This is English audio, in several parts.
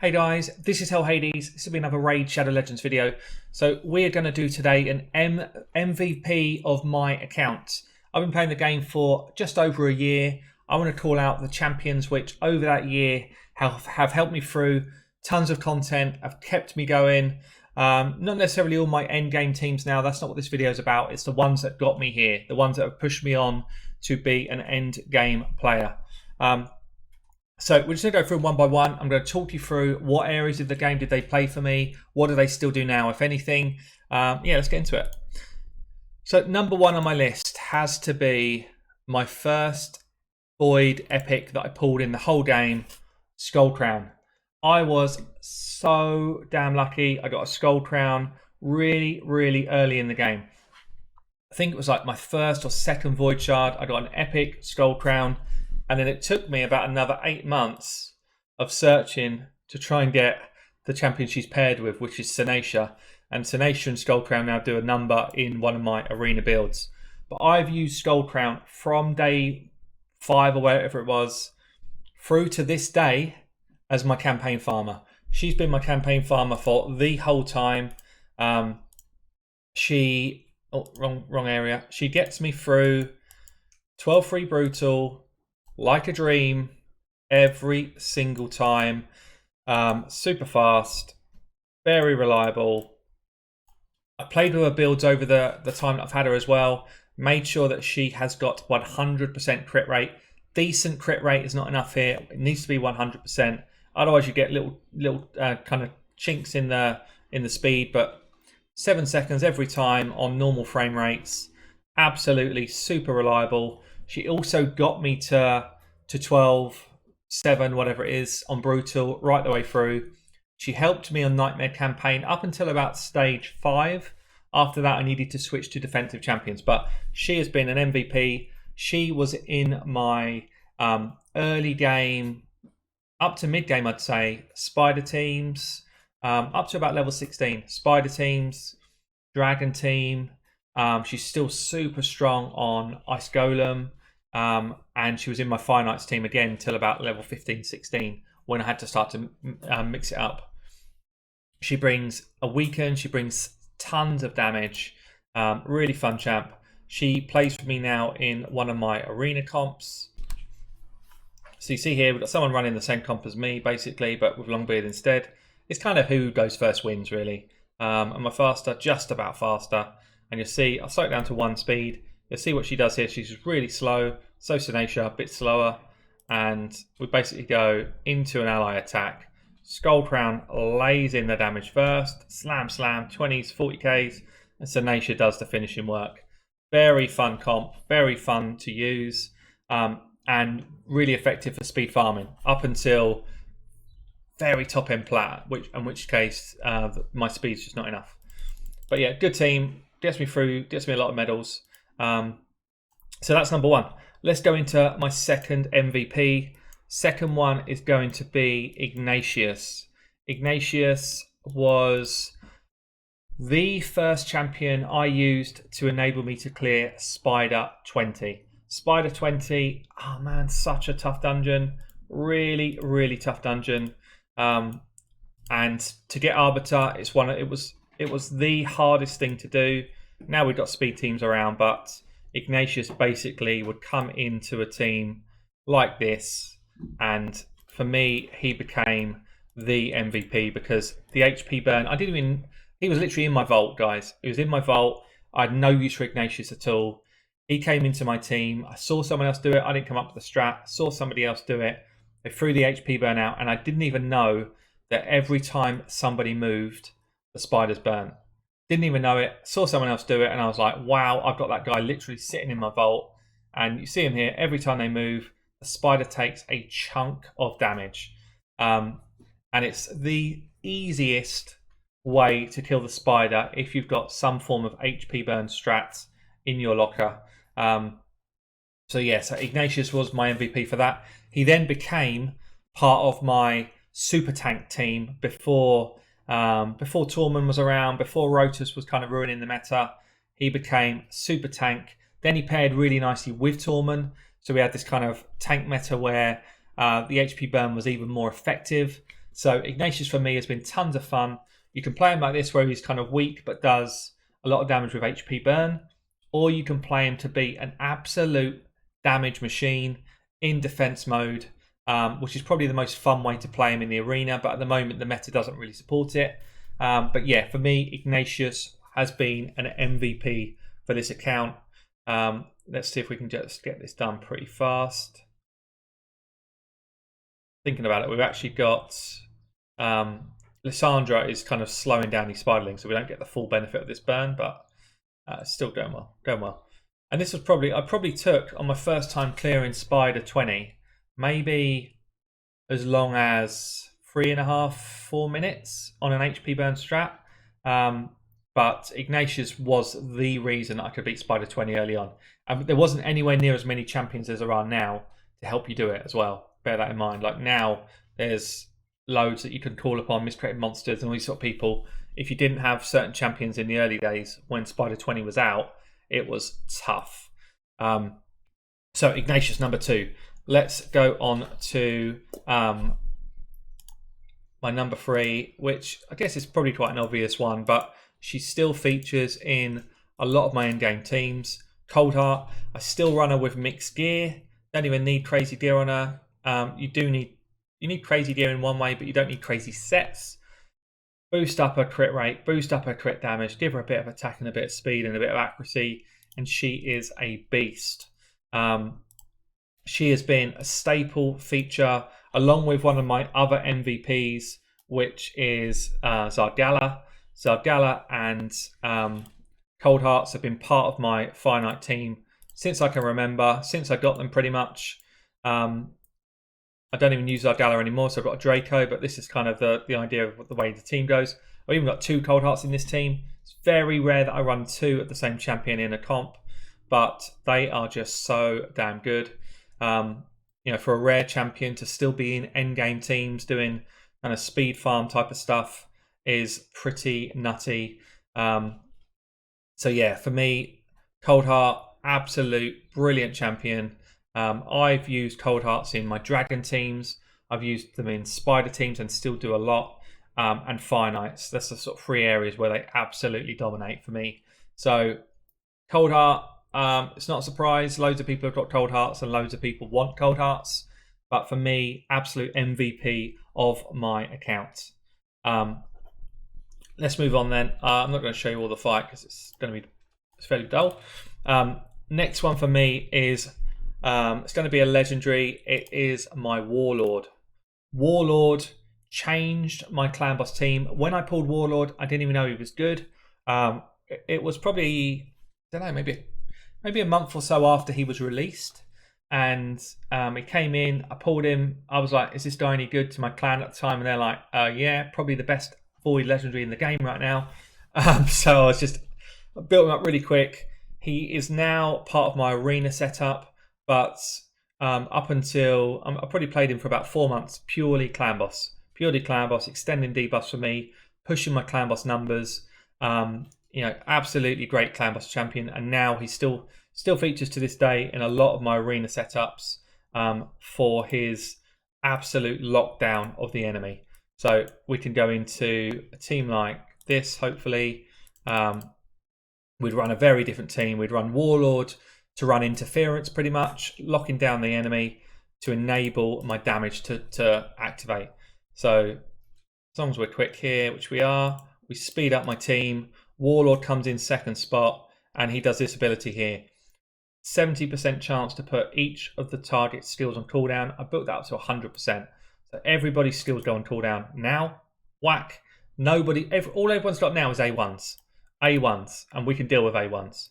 Hey guys, this is Hell Hades. This will be another Raid Shadow Legends video. So we're going to do today an MVP of my account. I've been playing the game for just over a year. I want to call out the champions which over that year have helped me through tons of content, have kept me going. Not necessarily all my end game teams now, that's not what this video is about. It's the ones that got me here, the ones that have pushed me on to be an end game player. So we're just going to go through one by one. I'm going to talk you through what areas of the game did they play for me, what do they still do now, if anything. Yeah, let's get into it. So number one on my list has to be my first Void epic that I pulled in the whole game, Skullcrown. I was so damn lucky. I got a Skullcrown really early in the game. I think it was like my first or second Void shard. I got an epic Skullcrown. And then it took me about another 8 months of searching to try and get the champion she's paired with, which is Senacia. And Senacia and Skullcrown now do a number in one of my arena builds. But I've used Skullcrown from day 5 or whatever it was through to this day as my campaign farmer. She's been my campaign farmer for the whole time. Wrong area. She gets me through 12-3 brutal, like a dream, every single time. Super fast, very reliable. I played with her builds over the time that I've had her as well. Made sure that she has got 100% crit rate. Decent crit rate is not enough here. It needs to be 100%. Otherwise, you get little kind of chinks in the speed. But 7 seconds every time on normal frame rates. Absolutely super reliable. She also got me to 12, 7, whatever it is, on Brutal, right the way through. She helped me on Nightmare Campaign up until about stage 5. After that, I needed to switch to Defensive Champions. But she has been an MVP. She was in my early game, up to mid-game, I'd say, Spider teams, up to about level 16. Spider teams, Dragon team. She's still super strong on Ice Golem. And she was in my Fire Knights team again till about level 15, 16 when I had to start to mix it up. She brings a weaken, she brings tons of damage. Really fun champ. She plays for me now in one of my arena comps. So you see here, we've got someone running the same comp as me, basically, but with Longbeard instead. It's kind of who goes first wins, really. And my faster, just about faster. And you'll see, I'll slow it down to 1 speed. You'll see what she does here. She's really slow. So Senacia, a bit slower. And we basically go into an ally attack. Skullcrown lays in the damage first. Slam, 20s, 40Ks. And Senacia does the finishing work. Very fun comp. Very fun to use. And really effective for speed farming. Up until very top end plat. In which case, my speed's just not enough. But yeah, good team. Gets me through. Gets me a lot of medals. So that's number one. Let's go into my second MVP. Second one is going to be Ignatius. Ignatius was the first champion I used to enable me to clear Spider 20. Spider 20, oh man, such a tough dungeon. Really tough dungeon. And to get Arbiter, it was the hardest thing to do. Now we've got speed teams around, but Ignatius basically would come into a team like this, and for me, he became the MVP because the HP burn, he was literally in my vault, guys. He was in my vault. I had no use for Ignatius at all. He came into my team. I saw someone else do it. I didn't come up with the strat. Saw somebody else do it. They threw the HP burn out, and I didn't even know that every time somebody moved, the spiders burnt. Didn't even know it. Saw someone else do it, and I was like, wow, I've got that guy literally sitting in my vault. And you see him here. Every time they move, the spider takes a chunk of damage. And it's the easiest way to kill the spider if you've got some form of HP burn strats in your locker. So Ignatius was my MVP for that. He then became part of my super tank team before Tormund was around, before Rotus was kind of ruining the meta. He became super tank. Then he paired really nicely with Tormund. So we had this kind of tank meta where the HP burn was even more effective. So Ignatius for me has been tons of fun. You can play him like this where he's kind of weak but does a lot of damage with HP burn, or you can play him to be an absolute damage machine in defense mode, which is probably the most fun way to play him in the arena, but at the moment the meta doesn't really support it. But yeah, for me, Ignatius has been an MVP for this account. Let's see if we can just get this done pretty fast. Thinking about it, we've actually got Lysandra is kind of slowing down these spiderlings, so we don't get the full benefit of this burn, but still going well. And this was I probably took on my first time clearing Spider 20, maybe as long as 3.5, 4 minutes on an HP burn strat. But Ignatius was the reason I could beat Spider 20 early on. And there wasn't anywhere near as many champions as there are now to help you do it as well. Bear that in mind. Like now, there's loads that you can call upon, miscreated monsters and all these sort of people. If you didn't have certain champions in the early days when Spider 20 was out, it was tough. So Ignatius number 2. Let's go on to my number 3, which I guess is probably quite an obvious one, but she still features in a lot of my in-game teams. Coldheart. I still run her with mixed gear. Don't even need crazy gear on her. You need crazy gear in one way, but you don't need crazy sets. Boost up her crit rate, boost up her crit damage, give her a bit of attack and a bit of speed and a bit of accuracy, and she is a beast. She has been a staple feature, along with one of my other MVPs, which is Zargala. Zargala and Coldhearts have been part of my finite team since I can remember, since I got them pretty much. I don't even use Zargala anymore, so I've got a Draco, but this is kind of the idea of the way the team goes. I've even got 2 Coldhearts in this team. It's very rare that I run 2 of the same champion in a comp, but they are just so damn good. You know, for a rare champion to still be in endgame teams doing kind of speed farm type of stuff is pretty nutty. So yeah, for me, Coldheart, absolute brilliant champion. I've used Coldhearts in my dragon teams. I've used them in spider teams and still do a lot. And finites. That's the sort of 3 areas where they absolutely dominate for me. So Coldheart, it's not a surprise. Loads of people have got Coldhearts and loads of people want Coldhearts. But for me, absolute MVP of my account. Let's move on then. I'm not going to show you all the fight because it's fairly dull. Next one for me is it's going to be a legendary. It is my Warlord. Warlord changed my clan boss team. When I pulled Warlord, I didn't even know he was good. It was probably, I don't know, maybe a month or so after he was released, and he came in. I pulled him. I was like, "Is this guy any good?" to my clan at the time, and they're like, "Yeah, probably the best void legendary in the game right now." So I built him up really quick. He is now part of my arena setup, but up until I probably played him for about 4 months, purely clan boss, extending debuffs for me, pushing my clan boss numbers. You know, absolutely great clan boss champion, and now he still features to this day in a lot of my arena setups for his absolute lockdown of the enemy. So we can go into a team like this, hopefully. We'd run a very different team. We'd run Warlord to run interference pretty much, locking down the enemy to enable my damage to activate. So as long as we're quick here, which we are, we speed up my team. Warlord comes in second spot, and he does this ability here. 70% chance to put each of the target skills on cooldown. I built that up to 100%. So everybody's skills go on cooldown. Now, whack. All everyone's got now is A1s. A1s, and we can deal with A1s.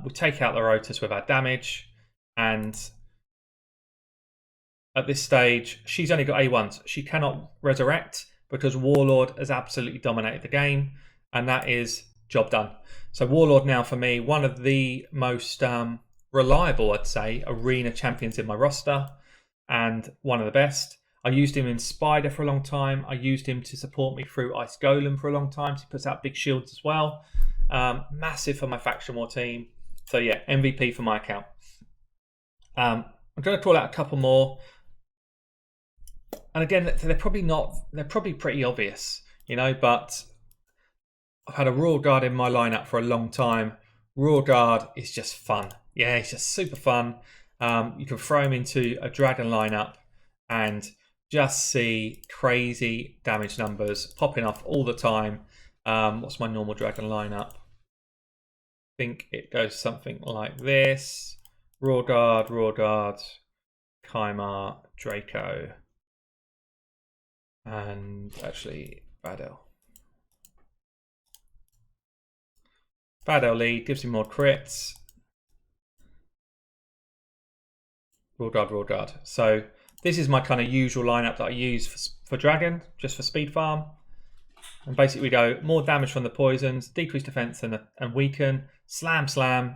We take out the Rotus with our damage, and at this stage, she's only got A1s. She cannot resurrect because Warlord has absolutely dominated the game, and that is job done. So Warlord now for me, one of the most reliable, I'd say, arena champions in my roster, and one of the best. I used him in Spider for a long time. I used him to support me through Ice Golem for a long time. So he puts out big shields as well. Massive for my Faction War team. So yeah, MVP for my account. I'm going to call out a couple more. And again, they're probably pretty obvious, you know, but I've had a Royal Guard in my lineup for a long time. Royal Guard is just fun. Yeah, it's just super fun. You can throw him into a Dragon lineup and just see crazy damage numbers popping off all the time. What's my normal Dragon lineup? I think it goes something like this. Royal Guard, Kymar, Draco, and actually Badel. Badel lead, gives him more crits. Royal Guard. So this is my kind of usual lineup that I use for Dragon, just for speed farm. And basically we go more damage from the poisons, decrease defense and weaken, slam,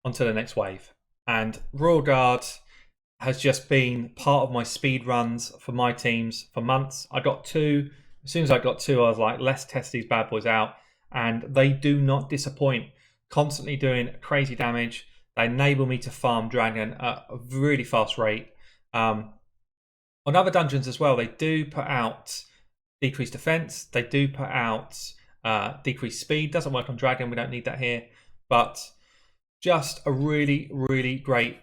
onto the next wave. And Royal Guard has just been part of my speed runs for my teams for months. I got 2. As soon as I got 2, I was like, let's test these bad boys out. And they do not disappoint. Constantly doing crazy damage. They enable me to farm Dragon at a really fast rate. On other dungeons as well, they do put out decreased defense. They do put out decreased speed. Doesn't work on Dragon. We don't need that here. But just a really, really great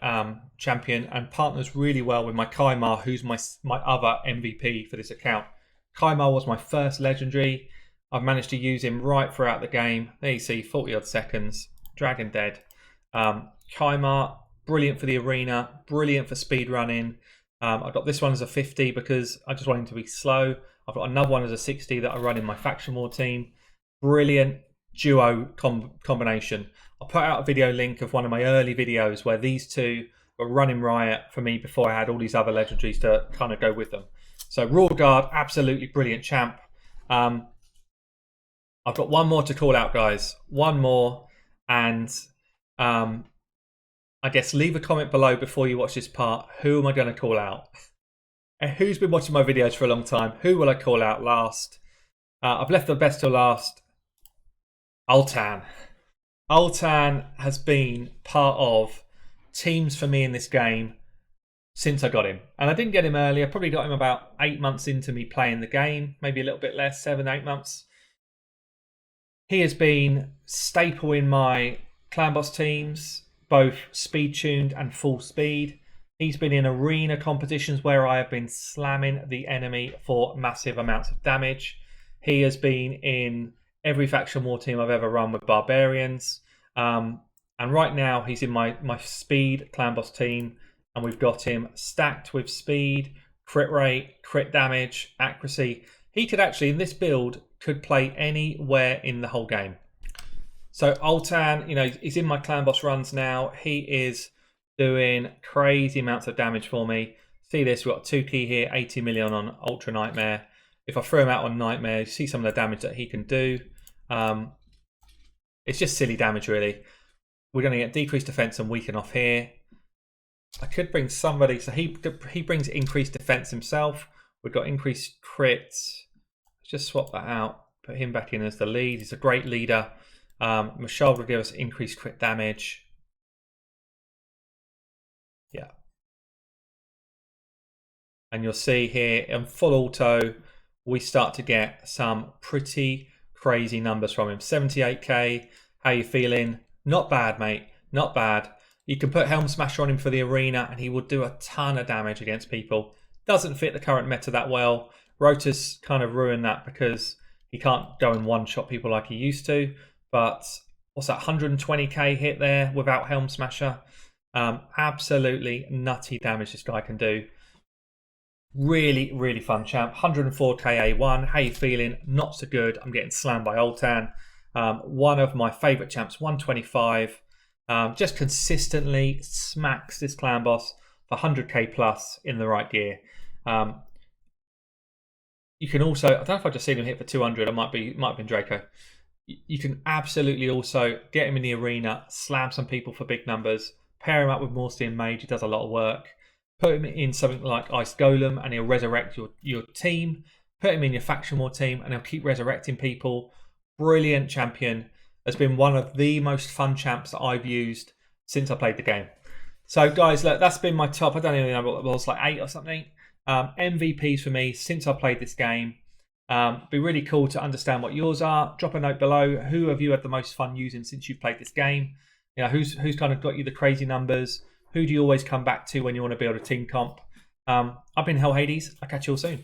champion and partners really well with my Kymar, who's my other MVP for this account. Kymar was my first legendary. I've managed to use him right throughout the game. There you see, 40 odd seconds. Dragon dead. Kymar, brilliant for the arena, brilliant for speed running. I got this one as a 50 because I just want him to be slow. I've got another one as a 60 that I run in my faction war team. Brilliant duo combination. I'll put out a video link of one of my early videos where these two were running riot for me before I had all these other legendaries to kind of go with them. So Royal Guard, absolutely brilliant champ. I've got one more to call out, guys. One more. And I guess leave a comment below before you watch this part. Who am I going to call out? And who's been watching my videos for a long time? Who will I call out last? I've left the best till last. Altan. Altan has been part of teams for me in this game since I got him. And I didn't get him early. I probably got him about 8 months into me playing the game. Maybe a little bit less, 7, 8 months. He has been staple in my clan boss teams, both speed tuned and full speed. He's been in arena competitions where I have been slamming the enemy for massive amounts of damage. He has been in every faction war team I've ever run with barbarians. And right now he's in my speed clan boss team, and we've got him stacked with speed, crit rate, crit damage, accuracy. He could actually, in this build, could play anywhere in the whole game. So Altan, you know, he's in my clan boss runs now. He is doing crazy amounts of damage for me. See this, we've got 2 key here, 80 million on Ultra Nightmare. If I throw him out on Nightmare, you see some of the damage that he can do. It's just silly damage, really. We're going to get decreased defense and weaken off here. I could bring somebody, so he brings increased defense himself. We've got increased crits. Let's just swap that out. Put him back in as the lead. He's a great leader. Michelle will give us increased crit damage. Yeah. And you'll see here in full auto, we start to get some pretty crazy numbers from him. 78k. How you feeling? Not bad, mate. Not bad. You can put Helm Smasher on him for the arena and he will do a ton of damage against people. Doesn't fit the current meta that well. Rota's kind of ruined that because he can't go and one-shot people like he used to. But what's that, 120k hit there without Helm Smasher? Absolutely nutty damage this guy can do. Really, really fun champ. 104k A1. How you feeling? Not so good. I'm getting slammed by Altan. One of my favourite champs, 125. Just consistently smacks this clan boss for 100k plus in the right gear. You can also, I don't know if I've just seen him hit for 200. It might have been Draco. You can absolutely also get him in the arena, slam some people for big numbers, pair him up with Morstein Mage, he does a lot of work. Put him in something like Ice Golem and he'll resurrect your team. Put him in your faction war team and he'll keep resurrecting people. Brilliant champion. Has been one of the most fun champs that I've used since I played the game. So guys, look, that's been my top. I don't even know what it was, like 8 or something. MVPs for me since I played this game. Be really cool to understand what yours are. Drop a note below. Who have you had the most fun using since you've played this game? You know, who's kind of got you the crazy numbers? Who do you always come back to when you want to build a team comp? I've been Hell Hades. I'll catch you all soon.